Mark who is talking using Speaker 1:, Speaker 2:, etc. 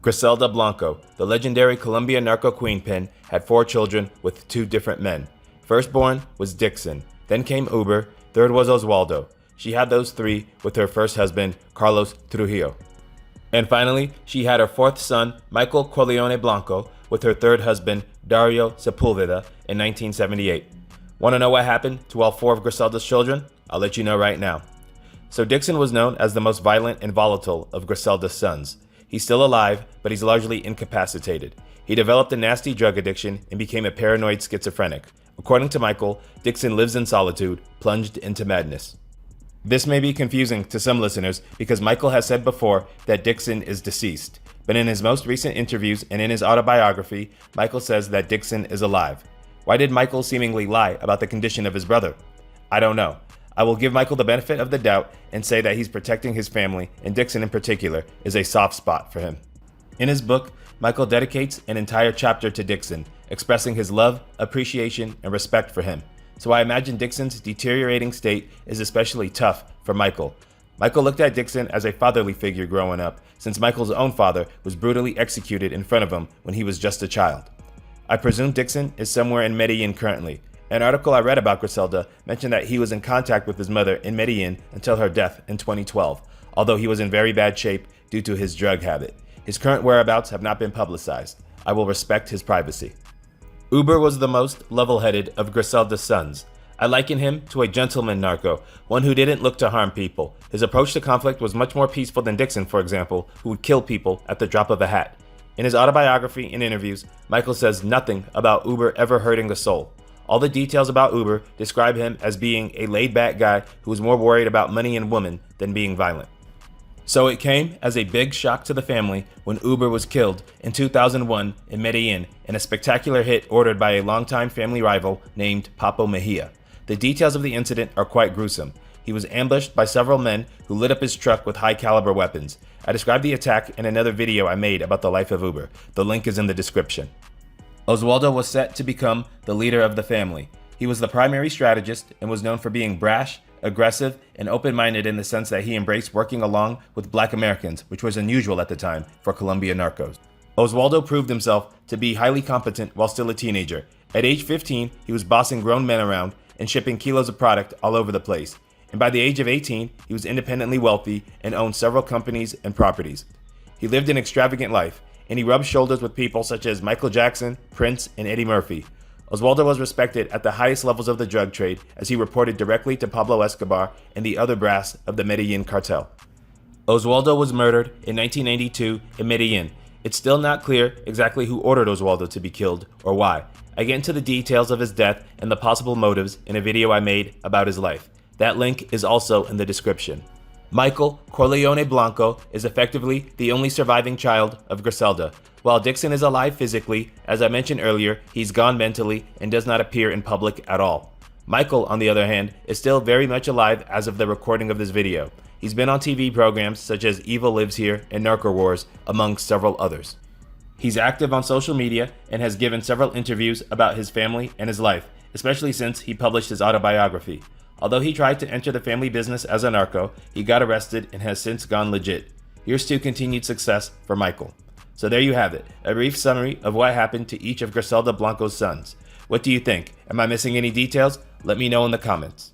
Speaker 1: Griselda Blanco, the legendary Colombian narco queenpin, had 4 children with 2 different men. Firstborn was Dixon, then came Wber, third was Oswaldo. She had those 3 with her first husband, Carlos Trujillo. And finally, she had her 4th son, Michel Corleone Blanco, with her 3rd husband, Dario Sepulveda, in 1978. Want to know what happened to all 4 of Griselda's children? I'll let you know right now. So Dixon was known as the most violent and volatile of Griselda's sons. He's still alive, but he's largely incapacitated. He developed a nasty drug addiction and became a paranoid schizophrenic. According to Michel, Dixon lives in solitude, plunged into madness. This may be confusing to some listeners because Michel has said before that Dixon is deceased, but in his most recent interviews and in his autobiography, Michel says that Dixon is alive. Why did Michel seemingly lie about the condition of his brother? I don't know. I will give Michel the benefit of the doubt and say that he's protecting his family, and Dixon in particular is a soft spot for him. In his book, Michel dedicates an entire chapter to Dixon, expressing his love, appreciation, and respect for him. So I imagine Dixon's deteriorating state is especially tough for Michel. Michel looked at Dixon as a fatherly figure growing up, since Michel's own father was brutally executed in front of him when he was just a child. I presume Dixon is somewhere in Medellin currently. An article I read about Griselda mentioned that he was in contact with his mother in Medellin until her death in 2012, although he was in very bad shape due to his drug habit. His current whereabouts have not been publicized. I will respect his privacy. Wber was the most level-headed of Griselda's sons. I liken him to a gentleman narco, one who didn't look to harm people. His approach to conflict was much more peaceful than Dixon, for example, who would kill people at the drop of a hat. In his autobiography and interviews, Michel says nothing about Wber ever hurting a soul. All the details about Wber describe him as being a laid-back guy who was more worried about money and women than being violent. So it came as a big shock to the family when Wber was killed in 2001 in Medellin in a spectacular hit ordered by a longtime family rival named Papo Mejia. The details of the incident are quite gruesome. He was ambushed by several men who lit up his truck with high-caliber weapons. I described the attack in another video I made about the life of Wber. The link is in the description. Oswaldo was set to become the leader of the family. He was the primary strategist and was known for being brash, aggressive, and open-minded in the sense that he embraced working along with Black Americans, which was unusual at the time for Colombian narcos. Oswaldo proved himself to be highly competent while still a teenager. At age 15, he was bossing grown men around and shipping kilos of product all over the place. And by the age of 18, he was independently wealthy and owned several companies and properties. He lived an extravagant life, and he rubbed shoulders with people such as Michael Jackson, Prince, and Eddie Murphy. Oswaldo was respected at the highest levels of the drug trade as he reported directly to Pablo Escobar and the other brass of the Medellin cartel. Oswaldo was murdered in 1992 in Medellin. It's still not clear exactly who ordered Oswaldo to be killed or why. I get into the details of his death and the possible motives in a video I made about his life. That link is also in the description. Michel Corleone Blanco is effectively the only surviving child of Griselda. While Dixon is alive physically, as I mentioned earlier, he's gone mentally and does not appear in public at all. Michel, on the other hand, is still very much alive as of the recording of this video. He's been on TV programs such as Evil Lives Here and Narco Wars, among several others. He's active on social media and has given several interviews about his family and his life, especially since he published his autobiography. Although he tried to enter the family business as a narco, he got arrested and has since gone legit. Here's to continued success for Michel. So there you have it, a brief summary of what happened to each of Griselda Blanco's sons. What do you think? Am I missing any details? Let me know in the comments.